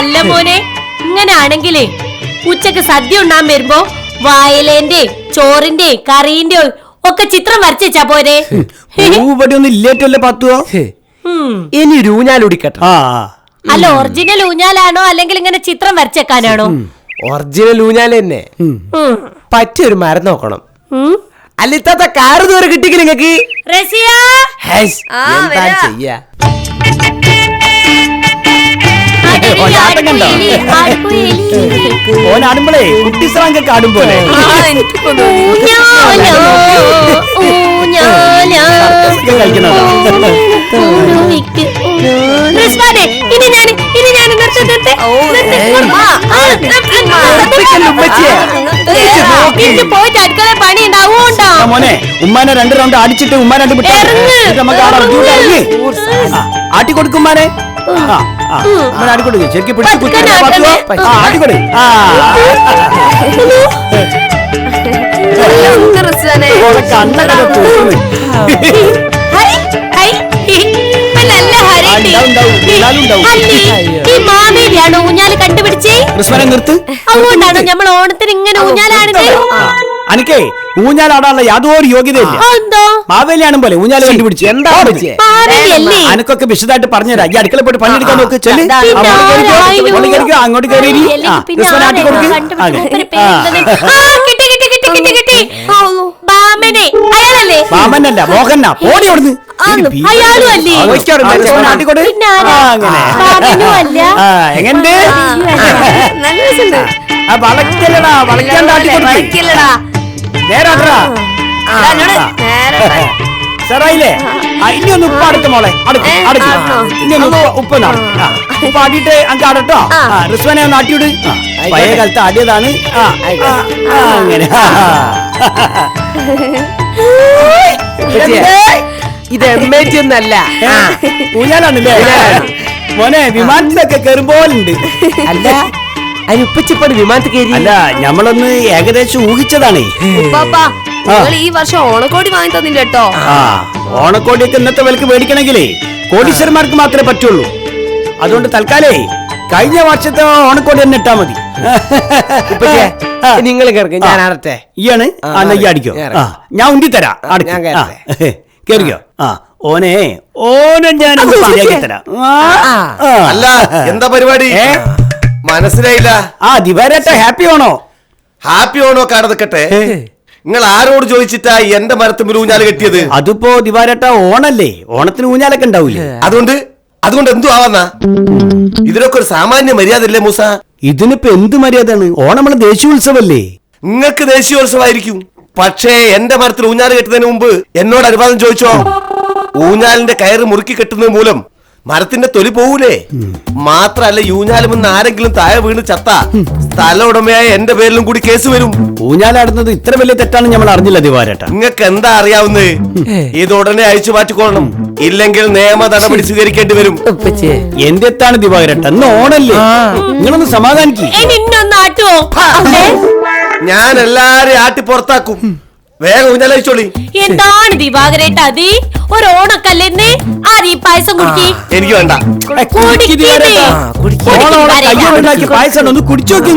അല്ല മോനെ, ഇങ്ങനാണെങ്കിലേ ഉച്ചക്ക് സദ്യ ഉണ്ണാൻ വരുമ്പോ വായലേന്റെ ചോറിന്റെ കറീന്റെ ഒക്കെ ചിത്രം വരച്ചാ പോരെ. ഇവിടെ ഒന്നും ഇല്ലേറ്റല്ലേ പത്തുവോ? ഇനി ഒരു ഊഞ്ഞാലുടിക്കട്ടെ. അല്ല, ഒറിജിനൽ ഊഞ്ഞാലാണോ അല്ലെങ്കിൽ ഇങ്ങനെ ചിത്രം വരച്ചേക്കാനാണോ? ഒറിജിനൽ ഊഞ്ഞാല് തന്നെ. പറ്റിയൊരു മരം നോക്കണം. അല്ല ഇത്താത്ത കാറ് ദൂരെ കിട്ടിക്ക് നിങ്ങക്ക്. എന്താ ചെയ്യാ? ഓനാടുമ്പോളേ കുട്ടി സാങ്കൊക്കെ ആടും പോലെ. മോനെ, ഉമ്മാനെ 2 റൗണ്ട് അടിച്ചിട്ട് ഉമ്മ 2 വിട്ടു ആട്ടി കൊടുക്കുമ്മാനെ. ആടിക്കൊടുക്കും ശരിക്കും പിടിച്ചു ആടിക്കൊടു. മാവേലിയാണോ ഊഞ്ഞാല് കണ്ടുപിടിച്ചേ? നിർത്ത്. അതുകൊണ്ടാണോ നമ്മൾ ഓണത്തിന് ഇങ്ങനെ ഊഞ്ഞാലാണിത്? അനക്കേ ഊഞ്ഞാലാടാനുള്ള യാതൊരു യോഗ്യതയില്ല. മാവേലിയാണും പോലെ ഊഞ്ഞാല് കണ്ടുപിടിച്ചു. എന്താ അനക്കൊക്കെ വിശദമായിട്ട് പറഞ്ഞുതരാം. ഈ അടുക്കള പോയിട്ട് പണിയെടുക്കാൻ നോക്ക്. ചെല് അങ്ങോട്ട് കയറി ആട്ടി കൊടുക്ക്. മാമനല്ല മോഹന പോടി അവിടുന്ന്. എങ്ങനെ വളക്കല്ലടാ വളക്കാണ്ടാട്ടില്ലടാ നേരാ സാറായില്ലേ? ഇനി ഒന്ന് ഉപ്പ് അടുത്ത് മോളെ ഇനി ഒന്ന് ഉപ്പ് ഉപ്പ് ആട്ടിട്ട് അങ്ങ് ആടട്ടോ. റിസ്വാനെ ഒന്ന് ആട്ടിവിട്. പഴയ കാലത്ത് ആടിയതാണ്. അങ്ങനെ ഇത് എമ്മേറ്റി ഒന്നല്ല, ഊഞ്ഞാലാണല്ലേ മോനെ? വിമാനത്തിലൊക്കെ കയറുമ്പോലുണ്ട്. അല്ല അതിനുപ്പച്ചിപ്പാട് വിമാനത്തിൽ കയറി. അല്ല ഞമ്മളൊന്ന് ഏകദേശം ഊഹിച്ചതാണേ. ഈ വർഷം ഓണക്കോടി വാങ്ങി തന്നില്ല കേട്ടോ. ഓണക്കോടിയൊക്കെ ഇന്നത്തെ വിലക്ക് മേടിക്കണമെങ്കിലേ കോടീശ്വരന്മാർക്ക് മാത്രമേ പറ്റുള്ളൂ. അതുകൊണ്ട് തൽക്കാലേ കഴിഞ്ഞ വർഷത്തെ ഓണക്കോടി തന്നെ ഇട്ടാ മതി. നിങ്ങൾ കേൾക്ക, ഞാൻ ആടട്ടെ. ഈയാണ് നെയ്യ് അടിക്കോ? ഞാൻ ഉന്തി തരാം. കേറിക്കോ. ഓനെ ഞാൻ ശരിയാക്കി തരാം. അല്ല എന്താ പരിപാടി മനസ്സിലായില്ല. ദിവാരേട്ട ഹാപ്പി ഓണോ? ഹാപ്പി ഓണോ കാണതക്കട്ടെ. നിങ്ങൾ ആരോട് ചോദിച്ചിട്ടാ എന്റെ മരത്തുമ്പിൽ ഊഞ്ഞാല് കെട്ടിയത്? അതിപ്പോ ദിവാരേട്ട ഓണല്ലേ, ഓണത്തിന് ഊഞ്ഞാലൊക്കെ ഉണ്ടാവൂലേ? അതുകൊണ്ട് എന്തു ആവാന്ന? ഇതിനൊക്കെ ഒരു സാമാന്യ മര്യാദ അല്ലേ മൂസ? ഇതിനിപ്പോ എന്ത് മര്യാദയാണ്? ഓണം നമ്മളെ ദേശീയോത്സവല്ലേ? നിങ്ങൾക്ക് ദേശീയോത്സവമായിരിക്കും, പക്ഷേ എന്റെ മരത്തിൽ ഊഞ്ഞാല് കെട്ടുന്നതിന് മുമ്പ് എന്നോട് അനുവാദം ചോദിച്ചോ? ഊഞ്ഞാലിന്റെ കയറ് മുറുക്കി കെട്ടുന്നത് മൂലം മരത്തിന്റെ തൊലി പോവൂലേ? മാത്രല്ല ഊഞ്ഞാലുമെന്ന് ആരെങ്കിലും താഴെ വീണ് ചത്ത സ്ഥല ഉടമയായ എന്റെ പേരിലും കൂടി കേസ് വരും. ഊഞ്ഞാലാടുന്നത് ഇത്ര വലിയ തെറ്റാണ് നമ്മൾ അറിഞ്ഞില്ല ദിവാരേട്ട. നിങ്ങൾക്ക് എന്താ അറിയാവുന്നത്? ഇത് ഉടനെ അയച്ചു മാറ്റിക്കൊള്ളണം, ഇല്ലെങ്കിൽ നിയമ നടപടി സ്വീകരിക്കേണ്ടി വരും. എന്തെത്താണ് ദിവാരേട്ട? ഇന്ന് ഓണല്ലേ, നിങ്ങളൊന്ന് സമാധാനിക്കും. ഞാൻ എല്ലാരെയും ആട്ടി പുറത്താക്കും. വേഗം ഊഞ്ഞാലയച്ചോളി. എന്താണ് ദിവാകരേട്ട അത്? ഒരു ഓണക്കല്ലെന്ന് ആദ്യം പായസം കുടിക്കി. എനിക്ക് വേണ്ട. പായസം ഒന്ന് കുടിച്ചു നോക്കി.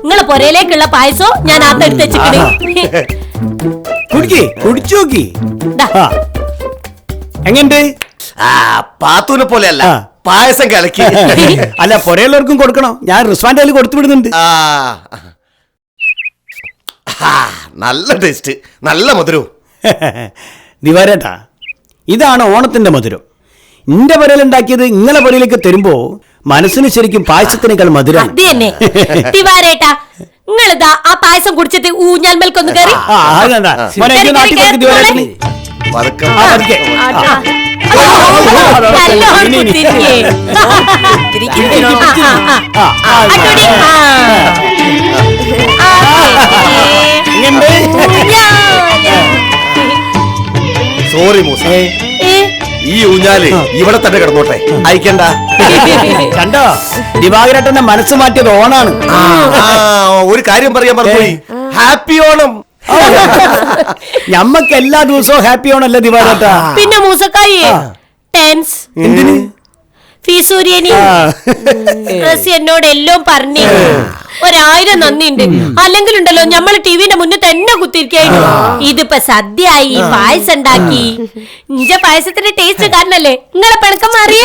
നിങ്ങളെ പൊരയിലേക്കുള്ള പായസോ ഞാൻ അതെടുത്ത് വെച്ചിട്ട് കുടിച്ചു നോക്കി. എങ്ങണ്ട്? പാത്തൂനെ പോലെയല്ല, പായസം കലക്കി. അല്ല പൊരയുള്ളവർക്കും കൊടുക്കണോ? ഞാൻ റിസ്വാന്റെ കയ്യിൽ കൊടുത്തു വിടുന്നുണ്ട്. നല്ല ടേസ്റ്റ്, നല്ല മധുരവും. ദിവാരേട്ടാ, ഇതാണ് ഓണത്തിന്റെ മധുരം. എന്റെ പുരയിലുണ്ടാക്കിയത് നിങ്ങളെ പുരയിലേക്ക് തരുമ്പോ മനസ്സിന് ശരിക്കും പായസത്തിനേക്കാൾ മധുരം. ദിവാരേട്ടാ, നിങ്ങളിതാ ആ പായസം കുടിച്ചിട്ട് ഊഞ്ഞാൽ മേൽക്കൊന്ന് കയറി. സോറി മൂസ, ഈ ഊഞ്ഞാല് ഇവിടെ തന്നെ കിടന്നോട്ടെ, അയക്കണ്ട. കണ്ടോ, ദിവാകരേട്ടന്റെ മനസ്സ് മാറ്റിയത് ഓണാണ്. ഒരു കാര്യം പറയാൻ പറഞ്ഞുപോയി, ഹാപ്പി ഓണം. ഞമ്മക്ക് എല്ലാ ദിവസവും ഹാപ്പി ഓണല്ലേ ദിവാകരേട്ട? പിന്നെ മൂസക്കായി എന്തിന് ഫീസ് സൂര്യന് റസി എന്നോട് എല്ലാം പറഞ്ഞു. 1000 നന്ദിയുണ്ട്. അല്ലെങ്കിൽ ഉണ്ടല്ലോ ഞമ്മള് ടിവിന്റെ മുന്നിൽ തന്നെ കുത്തിരിക്കായിരുന്നു. ഇതിപ്പോ സദ്യ ആയി, പായസം ഉണ്ടാക്കി. ഇഞ്ച പായസത്തിന്റെ ടേസ്റ്റ് കാരണല്ലേ നിങ്ങളെ പിണക്കം മാറിയ.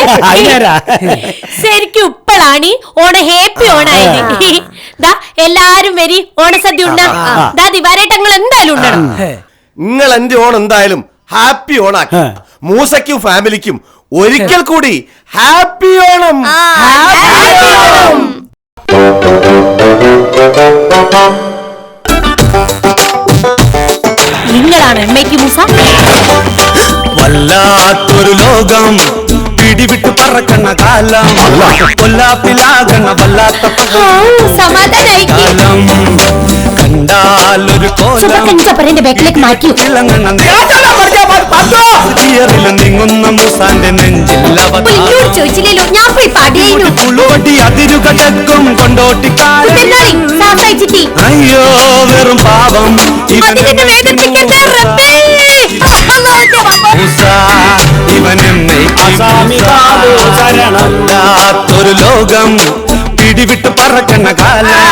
ശരിക്കും ഇപ്പോഴാണ് ഓണ ഹാപ്പി ഓണായത്. ദാ എല്ലാരും വരി ഓണസദ്യ ഉണ്ടാ. ദാ ദിവാരേട്ടങ്ങൾ എന്തായാലും ഉണ്ടാവും. നിങ്ങൾ എന്റെ ഓണം എന്തായാലും ഹാപ്പി ഓണാക്കി. മൂസയ്ക്കും ഫാമിലിക്കും ഒരിക്കൽ കൂടി ഹാപ്പി ഓണം. നിങ്ങളാണ് എമ്മയ്ക്ക് മൂസ. വല്ലാത്തൊരു ലോകം പിടിവിട്ട് പറക്കണ കാലം, കൊല്ലാപ്പിലാകണ വല്ലാത്ത സമാധാനായിരിക്കും. കാലം കണ്ടാലൊരു സുബക്കന്റെ ബാക്കിലേക്ക് മാറ്റി. നീങ്ങുന്ന മുസാന്റെ എന്നോട് ചോദിച്ചില്ലല്ലോ, ഞാൻ പോയി പാടിയായിരുന്നു. നെഞ്ചില്ലവടി അതിരുകടക്കും കൊണ്ടോട്ടിക്കാരൻ. അയ്യോ വെറും പാവം ഇവനെന്നൊരു ലോകം പിടിവിട്ട് പറക്കണ കാലം,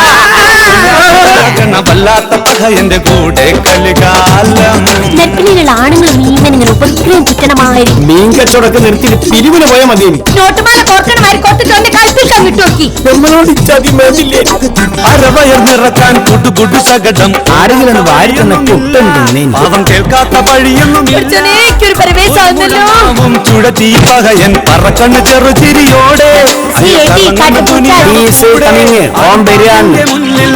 വല്ലാത്ത പകയന്റെ കൂടെ കലികാലം. നെറ്റിലുള്ള ആണുങ്ങൾ മീനിങ്ങനെ ഉപദ്രവം ചുറ്റണമായിരുന്നു. മീൻ കച്ചവടമൊക്കെ നിർത്തിയിട്ട് പിരിവിന് പോയാൽ മതി. നോട്ടുമാല കോർക്കണമാരി കോർത്തിട്ട് കൽപ്പിക്കാൻ വിട്ടുനോക്കി. നമ്മളോട് ചതി മേടില്ലേ? അരവയർ നിറക്കാൻ കുടുകുടു സകടം ആരെങ്കിലും വാരി തന്ന കുട്ടുണ്ടേ. പാവം കേൾക്കാത്ത വഴിയൊന്നും പരവേശാവുന്നല്ലോ. ചുഴറ്റി പകയൻ പറക്കണ്ണ് ചെറുചിരിയോടെ മുന്നിൽ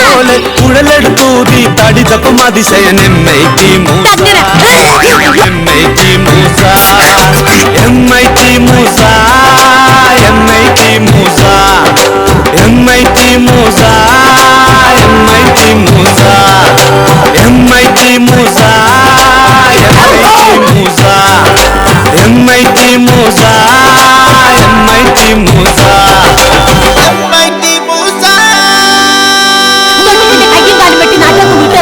പോലെ കുഴലെടുത്തൂതി തടിതപ്പം Athisayan MIT Musa, MIT Musa, MIT Musa, MIT Musa, MIT Musa, MIT Musa, MIT Musa, MIT Musa, MIT Musa. കയ്യും കാലും വെട്ടി നാട്ടിലേക്ക് വിട്ടു.